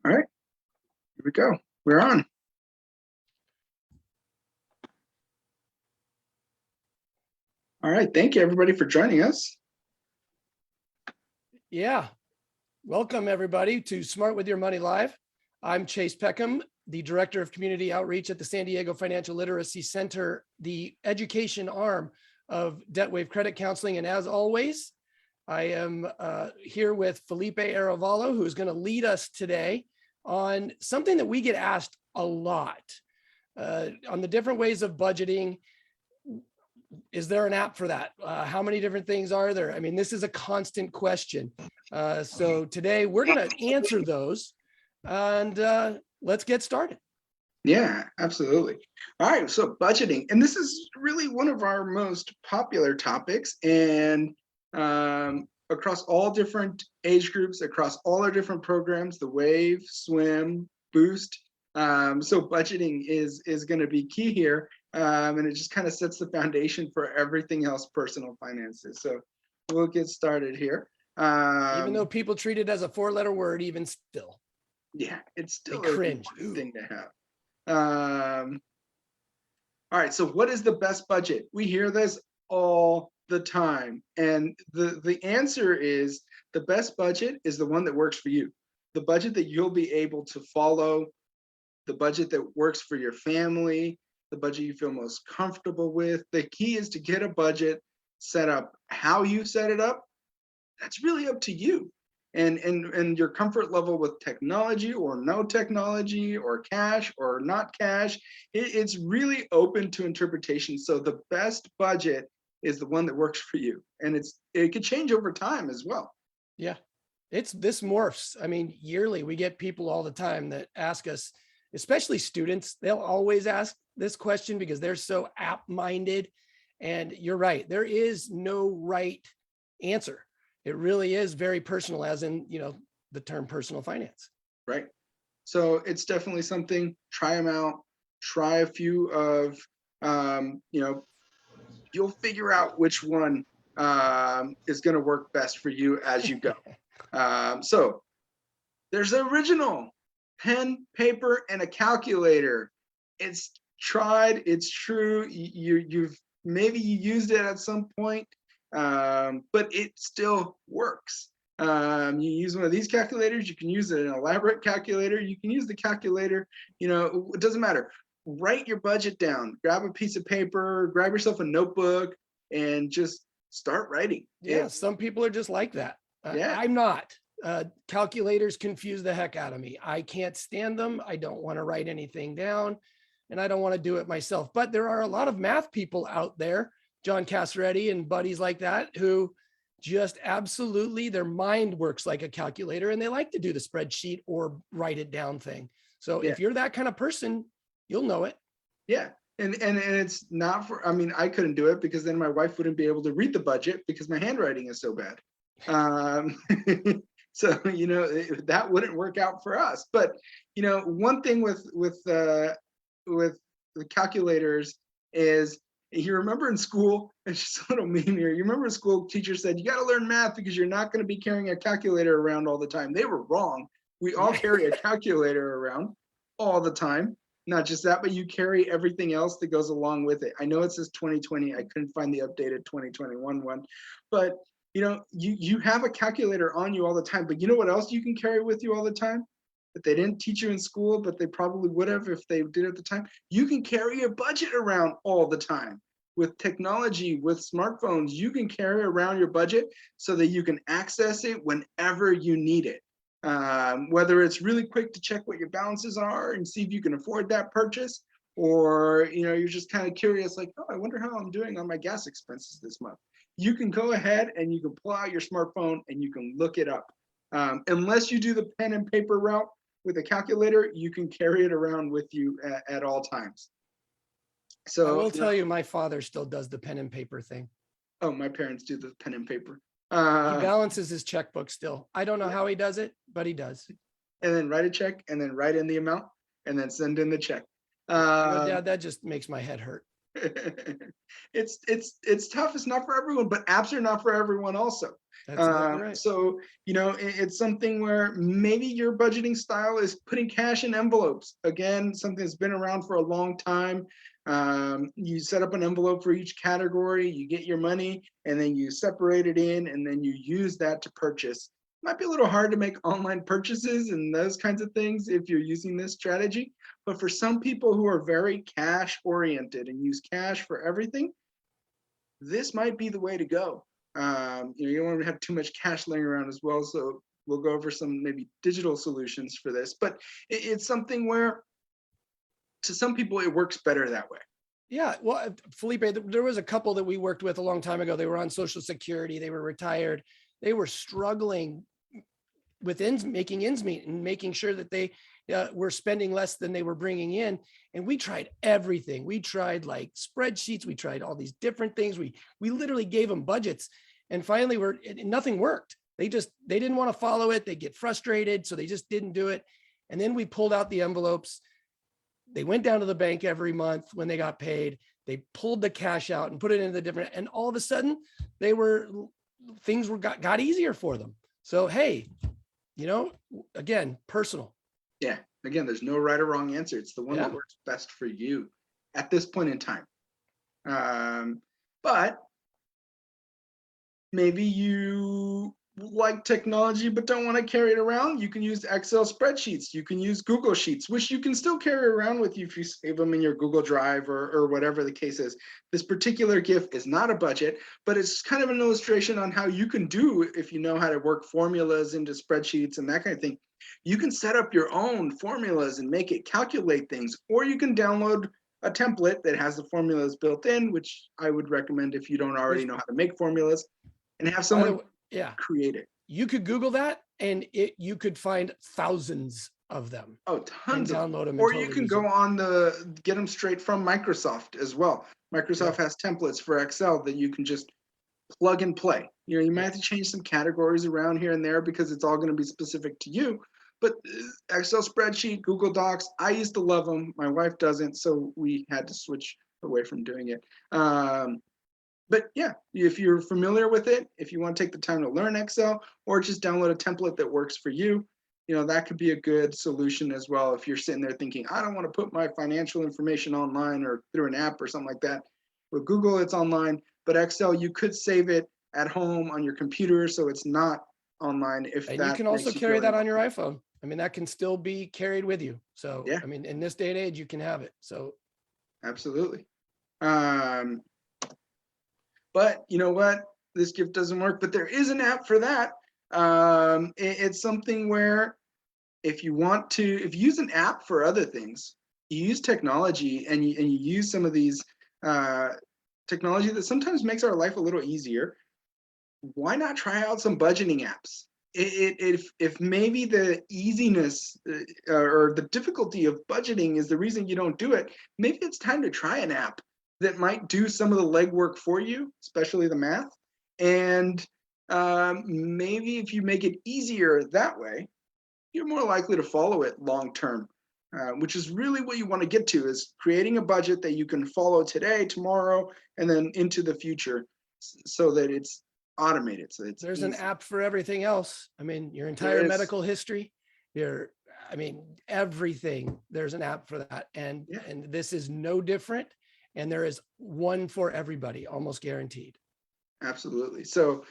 All right, here we go. We're on. All right, thank you everybody for joining us. Yeah, welcome everybody to Smart with Your Money Live. I'm Chase Peckham, the Director of Community Outreach at the San Diego Financial Literacy Center, the education arm of DebtWave Credit Counseling. And as always, I am here with Felipe Arevalo, who is going to lead us today on something that we get asked a lot on the different ways of budgeting. Is there an app for that? How many different things are there? I mean, this is a constant question. So today we're going to answer those and let's get started. Yeah, absolutely. All right, so budgeting, and this is really one of our most popular topics, and across all different age groups, across all our different programs, the Wave, Swim, Boost. So budgeting is going to be key here, and it just kind of sets the foundation for everything else personal finances. So we'll get started here. Even though people treat it as a four-letter word, even still. Yeah, it's still a cringe thing to have. All right, so what is the best budget? We hear this all the time, and the answer is the best budget is the one that works for you, the budget that you'll be able to follow, the budget that works for your family, the budget you feel most comfortable with. The key is to get a budget set up. How you set it up, that's really up to you. And your comfort level with technology or no technology or cash or not cash, it's really open to interpretation. So the best budget is the one that works for you. And it could change over time as well. Yeah, this morphs. I mean, yearly, we get people all the time that ask us, especially students, they'll always ask this question because they're so app-minded. And you're right, there is no right answer. It really is very personal, as in, the term personal finance. Right. So it's definitely something, try them out, try a few of, you'll figure out which one is going to work best for you as you go. So there's the original pen, paper, and a calculator. It's tried, it's true. You've maybe you used it at some point. But it still works. You use one of these calculators, you can use an elaborate calculator, you can use the calculator, it doesn't matter. Write your budget down, grab a piece of paper, grab yourself a notebook, and just start writing. Yeah, some people are just like that. Yeah. I'm not. Calculators confuse the heck out of me. I can't stand them. I don't want to write anything down, and I don't want to do it myself. But there are a lot of math people out there, John Cassaretti and buddies like that, who just absolutely, their mind works like a calculator and they like to do the spreadsheet or write it down thing. So if you're that kind of person, you'll know it. Yeah. And it's not for, I couldn't do it because then my wife wouldn't be able to read the budget because my handwriting is so bad. So, that wouldn't work out for us. But, one thing with the calculators is, you remember in school, it's just a little meme here. You remember in school, teacher said, you got to learn math because you're not going to be carrying a calculator around all the time. They were wrong. We all carry a calculator around all the time. Not just that, but you carry everything else that goes along with it. I know it says 2020. I couldn't find the updated 2021 one. But, you have a calculator on you all the time. But you know what else you can carry with you all the time? That they didn't teach you in school, but they probably would have if they did at the time. You can carry a budget around all the time. With technology, with smartphones, you can carry around your budget so that you can access it whenever you need it. Whether it's really quick to check what your balances are and see if you can afford that purchase, or you're just kind of curious, like, oh, I wonder how I'm doing on my gas expenses this month. You can go ahead and you can pull out your smartphone and you can look it up. Unless you do the pen and paper route, with a calculator, you can carry it around with you at all times. So I will tell you, my father still does the pen and paper thing. Oh, my parents do the pen and paper. He balances his checkbook still. I don't know how he does it, but he does. And then write a check, and then write in the amount, and then send in the check. Dad, that just makes my head hurt. It's tough. It's not for everyone, but apps are not for everyone also. That's exactly right. So, it's something where maybe your budgeting style is putting cash in envelopes. Again, something that's been around for a long time. You set up an envelope for each category, you get your money, and then you separate it in, and then you use that to purchase. Might be a little hard to make online purchases and those kinds of things if you're using this strategy. But for some people who are very cash oriented and use cash for everything, this might be the way to go. You don't want to have too much cash laying around as well. So we'll go over some maybe digital solutions for this, but it's something where to some people it works better that way. Yeah, well, Felipe, there was a couple that we worked with a long time ago. They were on Social Security, they were retired, they were struggling with making ends meet and making sure that they were spending less than they were bringing in. And we tried everything. We tried like spreadsheets. We tried all these different things. We literally gave them budgets, and finally nothing worked. They didn't want to follow it. They get frustrated. So they just didn't do it. And then we pulled out the envelopes. They went down to the bank every month when they got paid. They pulled the cash out and put it into the different, and all of a sudden things got easier for them. So, hey, again, personal. Yeah. Again, there's no right or wrong answer. It's the one that works best for you at this point in time. But maybe you like technology but don't want to carry it around. You can use Excel spreadsheets. You can use Google Sheets, which you can still carry around with you if you save them in your Google Drive or whatever the case is. This particular GIF is not a budget, but it's kind of an illustration on how you can do if you know how to work formulas into spreadsheets and that kind of thing. You can set up your own formulas and make it calculate things, or you can download a template that has the formulas built in, which I would recommend if you don't already know how to make formulas, and have someone create it. You could Google that and you could find thousands of them. Oh, tons of them. Download them. Or you can go on get them straight from Microsoft as well. Microsoft has templates for Excel that you can just plug and play. You might have to change some categories around here and there because it's all going to be specific to you. But Excel spreadsheet, Google Docs, I used to love them. My wife doesn't, so we had to switch away from doing it. But yeah, if you're familiar with it, if you want to take the time to learn Excel or just download a template that works for you, that could be a good solution as well. If you're sitting there thinking, I don't want to put my financial information online or through an app or something like that. With Google, it's online, but Excel, you could save it at home on your computer, so it's not online. And you can also carry that on your iPhone. I mean, that can still be carried with you. So, yeah. I mean, in this day and age, you can have it. So, absolutely. But you know what? This gift doesn't work, but there is an app for that. It's something where if you use an app for other things, you use technology and you use some of these technology that sometimes makes our life a little easier. Why not try out some budgeting apps? If maybe the easiness or the difficulty of budgeting is the reason you don't do it, maybe it's time to try an app that might do some of the legwork for you, especially the math. And maybe if you make it easier that way, you're more likely to follow it long term, which is really what you want to get to, is creating a budget that you can follow today, tomorrow, and then into the future so that it's automated. So there's an app for everything else. I mean, your entire medical history, everything, there's an app for that. And this is no different. And there is one for everybody, almost guaranteed. Absolutely. So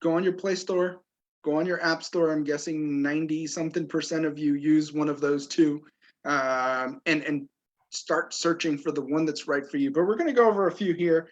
go on your Play Store, go on your App Store. I'm guessing 90-something% of you use one of those two, and start searching for the one that's right for you. But we're going to go over a few here,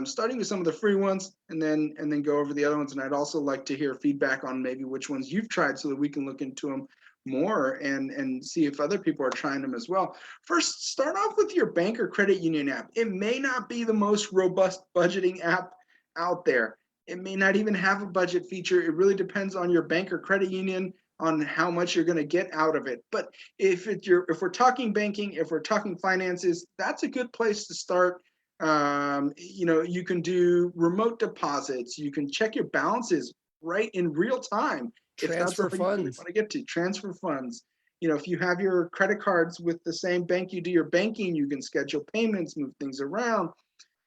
starting with some of the free ones, and then go over the other ones. And I'd also like to hear feedback on maybe which ones you've tried so that we can look into them more and see if other people are trying them as well. First, start off with your bank or credit union app. It may not be the most robust budgeting app out there. It may not even have a budget feature. It really depends on your bank or credit union on how much you're going to get out of it. But if we're talking banking, if we're talking finances, that's a good place to start. You can do remote deposits. You can check your balances right in real time. Transfer funds. You want to get to transfer funds. If you have your credit cards with the same bank you do your banking, you can schedule payments, move things around.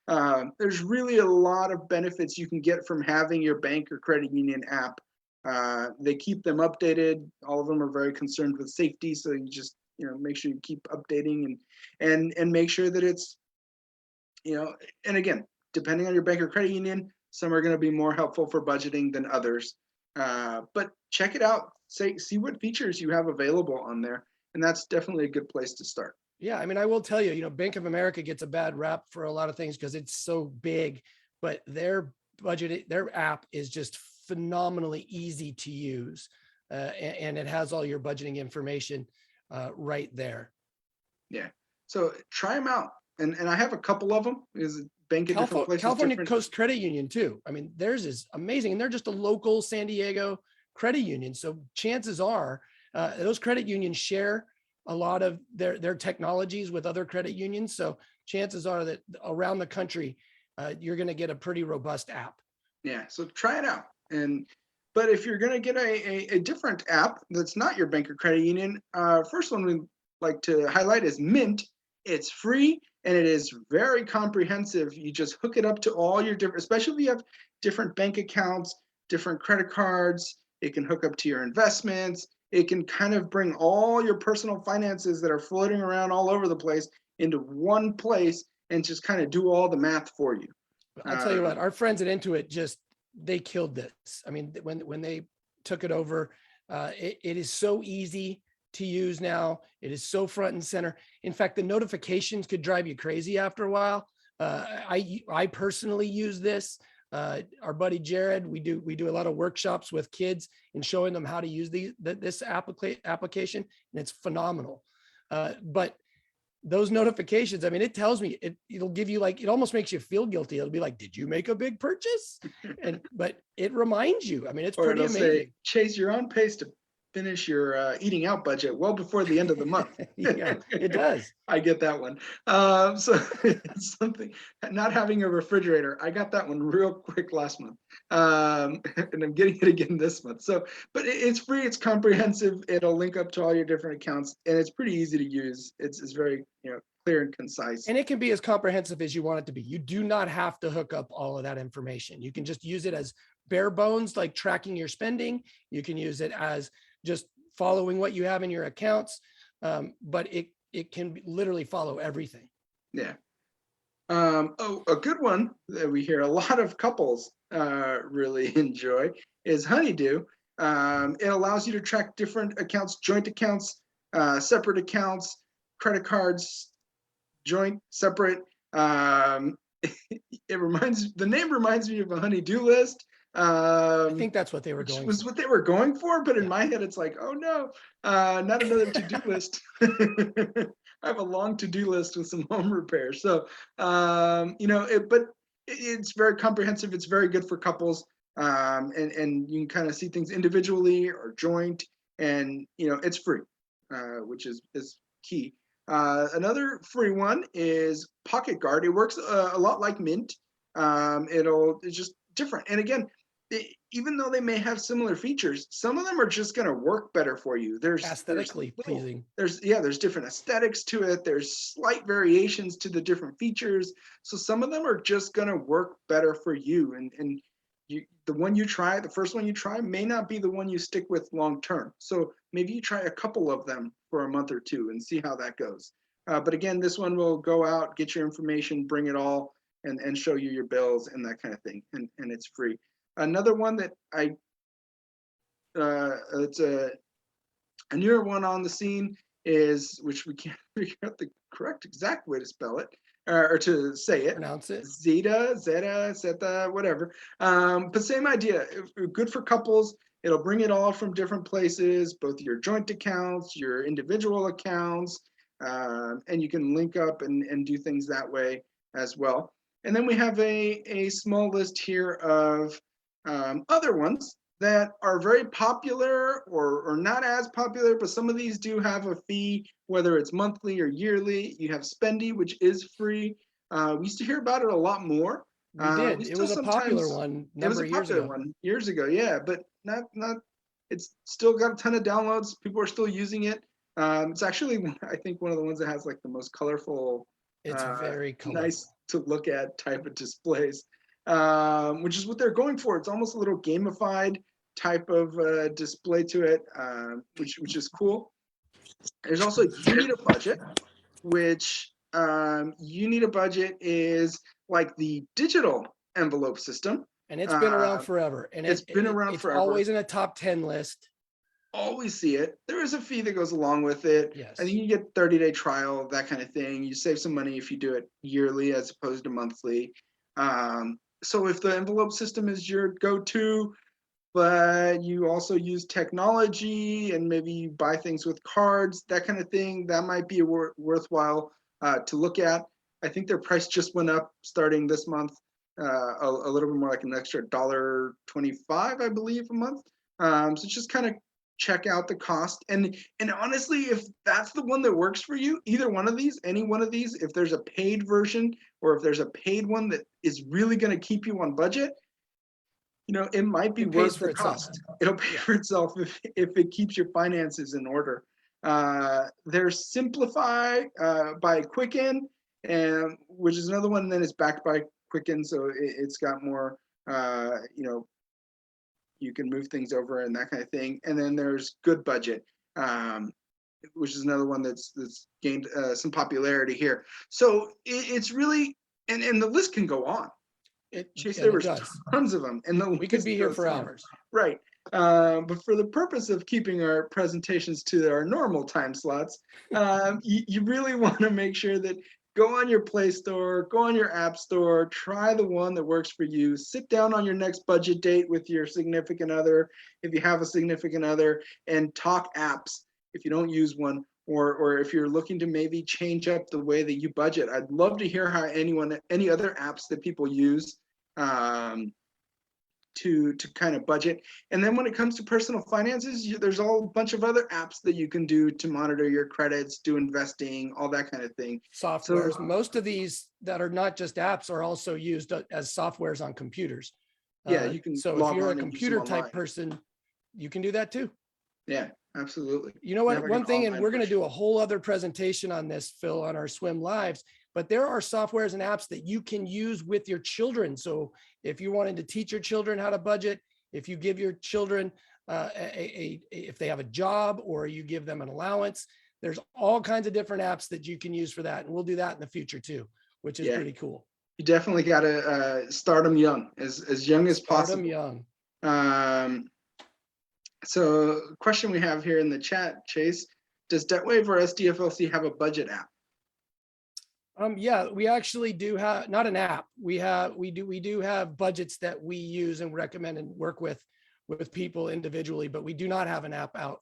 There's really a lot of benefits you can get from having your bank or credit union app. They keep them updated. All of them are very concerned with safety, so you just make sure you keep updating and make sure that it's and again, depending on your bank or credit union, some are going to be more helpful for budgeting than others. But check it out. See what features you have available on there, and that's definitely a good place to start. Yeah, I mean, I will tell you, Bank of America gets a bad rap for a lot of things because it's so big, but their app is just phenomenally easy to use, and it has all your budgeting information right there. Yeah, so try them out, and I have a couple of them. Is bank in different places. California Coast Credit Union too. I mean, theirs is amazing, and they're just a local San Diego credit union. So chances are those credit unions share a lot of their technologies with other credit unions. So chances are that around the country, you're going to get a pretty robust app. Yeah, so try it out. But if you're going to get a different app that's not your bank or credit union, first one we'd like to highlight is Mint. It's free and it is very comprehensive. You just hook it up to all your different, especially if you have different bank accounts, different credit cards. It can hook up to your investments. It can kind of bring all your personal finances that are floating around all over the place into one place and just kind of do all the math for you. I'll tell you what, our friends at Intuit they killed this. I mean, when they took it over, it is so easy to use now. It is so front and center. In fact, the notifications could drive you crazy after a while. I personally use this. Our buddy Jared, we do a lot of workshops with kids and showing them how to use this application, and it's phenomenal. But those notifications, I mean, it tells me, it'll give you it almost makes you feel guilty. It'll be like, did you make a big purchase? But it reminds you. I mean, it's pretty amazing. Say, Chase, you're on pace to finish your eating out budget well before the end of the month. Yeah, it does. I get that one. So it's something, not having a refrigerator, I got that one real quick last month. And I'm getting it again this month. So, but it's free, it's comprehensive, it'll link up to all your different accounts, and it's pretty easy to use. It's very clear and concise. And it can be as comprehensive as you want it to be. You do not have to hook up all of that information. You can just use it as bare bones, like tracking your spending. You can use it as just following what you have in your accounts, but it can literally follow everything. Yeah. A good one that we hear a lot of couples really enjoy is Honeydew. It allows you to track different accounts, joint accounts, separate accounts, credit cards, joint, separate. The name reminds me of a honey-do list. I think that's what they were going for. What they were going for, but in my head, it's like, oh no, not another to-do list. I have a long to-do list with some home repairs. So, but it's very comprehensive. It's very good for couples, and you can kind of see things individually or joint, and it's free, which is key. Another free one is Pocket Guard. It works a lot like Mint. It's just different, and again, even though they may have similar features, some of them are just going to work better for you. There's aesthetically pleasing. There's different aesthetics to it. There's slight variations to the different features. So some of them are just going to work better for you. And the first one you try may not be the one you stick with long term. So maybe you try a couple of them for a month or two and see how that goes. But again, this one will go out, get your information, bring it all, and show you your bills and that kind of thing. And it's free. Another one that it's a newer one on the scene is, which we can't figure out the correct exact way to spell it or to say it. Pronounce it. Zeta, whatever. But same idea. Good for couples. It'll bring it all from different places, both your joint accounts, your individual accounts, and you can link up and do things that way as well. And then we have a small list here of other ones that are very popular or not as popular, but some of these do have a fee, whether it's monthly or yearly. You have Spendy, which is free. We used to hear about it a lot more. We did. It was a popular one years ago, yeah, but not. It's still got a ton of downloads. People are still using it. It's actually, I think, one of the ones that has like the most colorful. It's very colorful. to look at type of displays, which is what they're going for. It's almost a little gamified type of display to it, which is cool. There's also You Need a Budget, which You Need a Budget is like the digital envelope system. And it's been around forever. And it's been around it's forever. Always in a top 10 list. Always see it. There is a fee that goes along with it. Yes. I think you get 30-day trial, that kind of thing. You save some money if you do it yearly as opposed to monthly. So if the envelope system is your go-to, but you also use technology and maybe you buy things with cards, that kind of thing, that might be worthwhile to look at. I think their price just went up starting this month, a little bit more, like an extra $1.25, I believe, a month. So just kind of check out the cost. And honestly, if that's the one that works for you, either one of these, any one of these, if there's a paid version or if there's a paid one that is really going to keep you on budget, you know, it might be worth the cost. It'll pay for itself if it keeps your finances in order. There's Simplify by Quicken, and which is another one that is backed by Quicken, so it's got more, you know, you can move things over and that kind of thing. And then there's Good Budget, which is another one that's gained some popularity here. So it's really, and the list can go on. Chase, there were tons of them, and we could be here for hours. Right. But for the purpose of keeping our presentations to our normal time slots, you really want to make sure that go on your Play Store, go on your App Store, try the one that works for you. Sit down on your next budget date with your significant other, if you have a significant other, and talk apps if you don't use one, or if you're looking to maybe change up the way that you budget. I'd love to hear how any other apps that people use to kind of budget. And then when it comes to personal finances, there's a whole bunch of other apps that you can do to monitor your credits, do investing, all that kind of thing. Softwares. So, most of these that are not just apps are also used as softwares on computers. Yeah, you can. So if you're a computer type person, you can do that too. Yeah, absolutely. You know what? One thing, and we're going to do a whole other presentation on this, Phil, on our Swim Lives. But there are softwares and apps that you can use with your children. So if you wanted to teach your children how to budget, if you give your children if they have a job or you give them an allowance, there's all kinds of different apps that you can use for that. And we'll do that in the future too, which is pretty cool. You definitely got to start them young, as young as possible. Start them young. So question we have here in the chat, Chase, does DebtWave or SDFLC have a budget app? Yeah, we actually do have, not an app. We do have budgets that we use and recommend and work with people individually, but we do not have an app out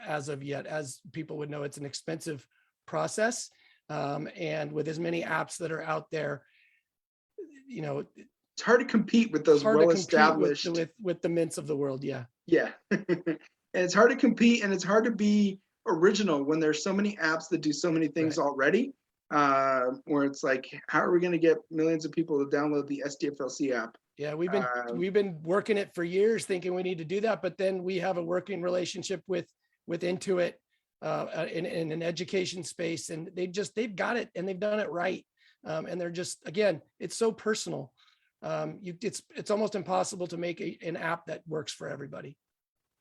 as of yet. As people would know, it's an expensive process. And with as many apps that are out there, you know, it's hard to compete with those well-established with the mints of the world. Yeah. Yeah. And it's hard to compete, and it's hard to be original when there's so many apps that do so many things already. Where it's like, how are we going to get millions of people to download the SDFLC app? Yeah, we've been working it for years, thinking we need to do that, but then we have a working relationship with Intuit in an education space, and they've got it and they've done it right, and they're just, again, it's so personal. It's almost impossible to make an app that works for everybody.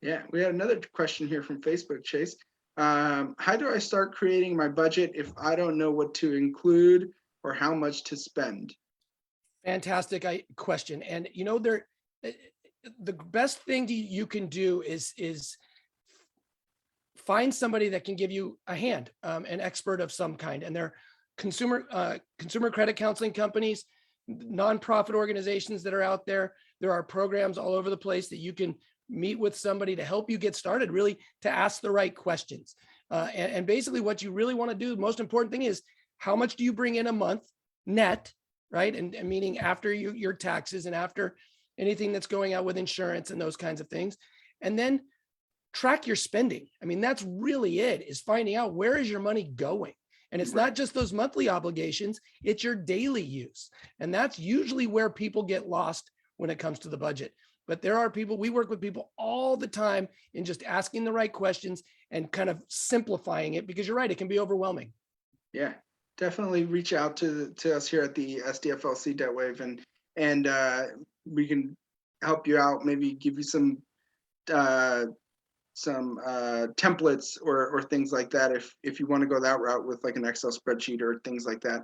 Yeah, we had another question here from Facebook, Chase. How do I start creating my budget if I don't know what to include or how much to spend? Fantastic question. And you know, the best thing you can do is find somebody that can give you a hand, an expert of some kind. And they're consumer credit counseling companies, nonprofit organizations that are out there. There are programs all over the place that you can meet with somebody to help you get started, really to ask the right questions. And basically what you really want to do, the most important thing is, how much do you bring in a month net, right? And meaning after your taxes and after anything that's going out with insurance and those kinds of things. And then track your spending. I mean, that's really it, is finding out where is your money going. And it's not just those monthly obligations, it's your daily use. And that's usually where people get lost when it comes to the budget. But there are people, we work with people all the time in just asking the right questions and kind of simplifying it, because you're right, it can be overwhelming. Yeah, definitely reach out to us here at the SDFLC DebtWave, and we can help you out. Maybe give you some templates or things like that if you want to go that route with like an Excel spreadsheet or things like that.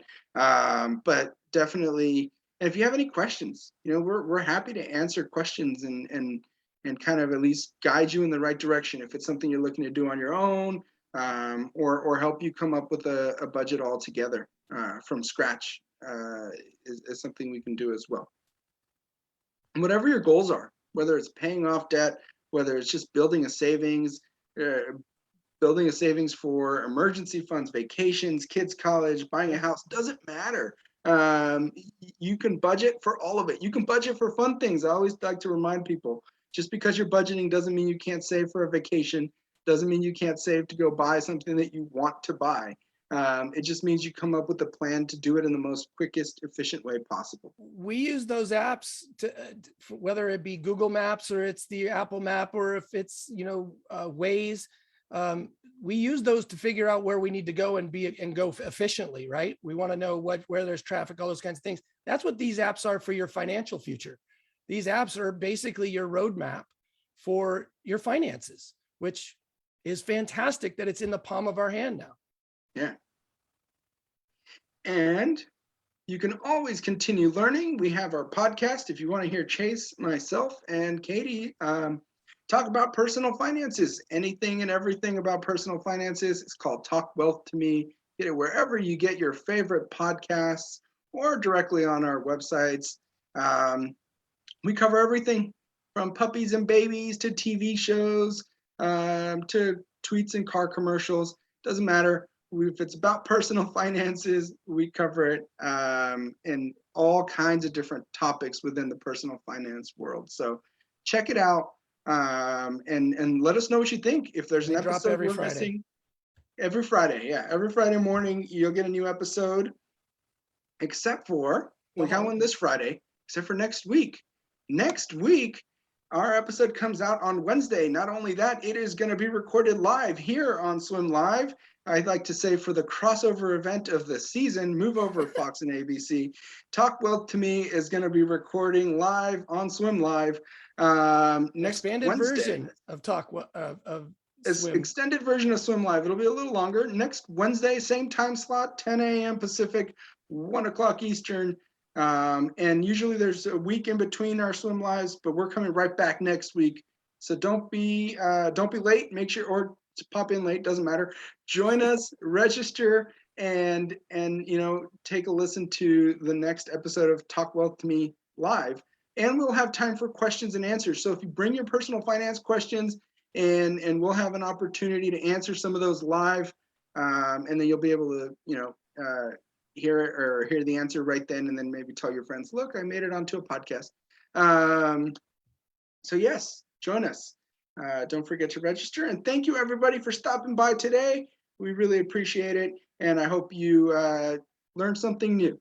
But definitely, and if you have any questions, we're happy to answer questions and kind of at least guide you in the right direction if it's something you're looking to do on your own, or help you come up with a budget altogether from scratch, is something we can do as well. And whatever your goals are, whether it's paying off debt, whether it's just building a savings for emergency funds, vacations, kids' college, buying a house, doesn't matter. You can budget for all of it. You can budget for fun things. I always like to remind people, just because you're budgeting doesn't mean you can't save for a vacation, doesn't mean you can't save to go buy something that you want to buy. It just means you come up with a plan to do it in the most quickest, efficient way possible. We use those apps to, whether it be Google Maps or it's the Apple Map, or if it's, Waze, we use those to figure out where we need to go and go efficiently, right? We want to know where there's traffic, all those kinds of things. That's what these apps are for your financial future. These apps are basically your roadmap for your finances, which is fantastic that it's in the palm of our hand now. Yeah. And you can always continue learning. We have our podcast. If you want to hear Chase, myself, and Katie talk about personal finances, anything and everything about personal finances, it's called Talk Wealth to Me. Get it wherever you get your favorite podcasts or directly on our websites. We cover everything from puppies and babies to TV shows, to tweets and car commercials. Doesn't matter. If it's about personal finances, we cover it in all kinds of different topics within the personal finance world. So check it out, and let us know what you think. If there's an episode we're missing, every Friday, every Friday morning you'll get a new episode, except for we got one this Friday, except for next week. Next week, our episode comes out on Wednesday. Not only that, it is going to be recorded live here on Swim Live. I'd like to say, for the crossover event of the season, move over Fox and ABC. Talk Wealth to Me is going to be recording live on Swim Live next expanded Wednesday. Version of Talk of Swim. Extended version of Swim Live. It'll be a little longer. Next Wednesday, same time slot, 10 a.m. Pacific, 1 o'clock Eastern. And usually there's a week in between our Swim Lives, but we're coming right back next week. So don't be late. Make sure, or pop in late, doesn't matter. Join us, register, and take a listen to the next episode of Talk Wealth to Me live. And we'll have time for questions and answers. So if you bring your personal finance questions, and we'll have an opportunity to answer some of those live, and then you'll be able to hear the answer right then, and then maybe tell your friends, look, I made it onto a podcast. So yes, join us. Don't forget to register, and thank you everybody for stopping by today. We really appreciate it, and I hope you learned something new.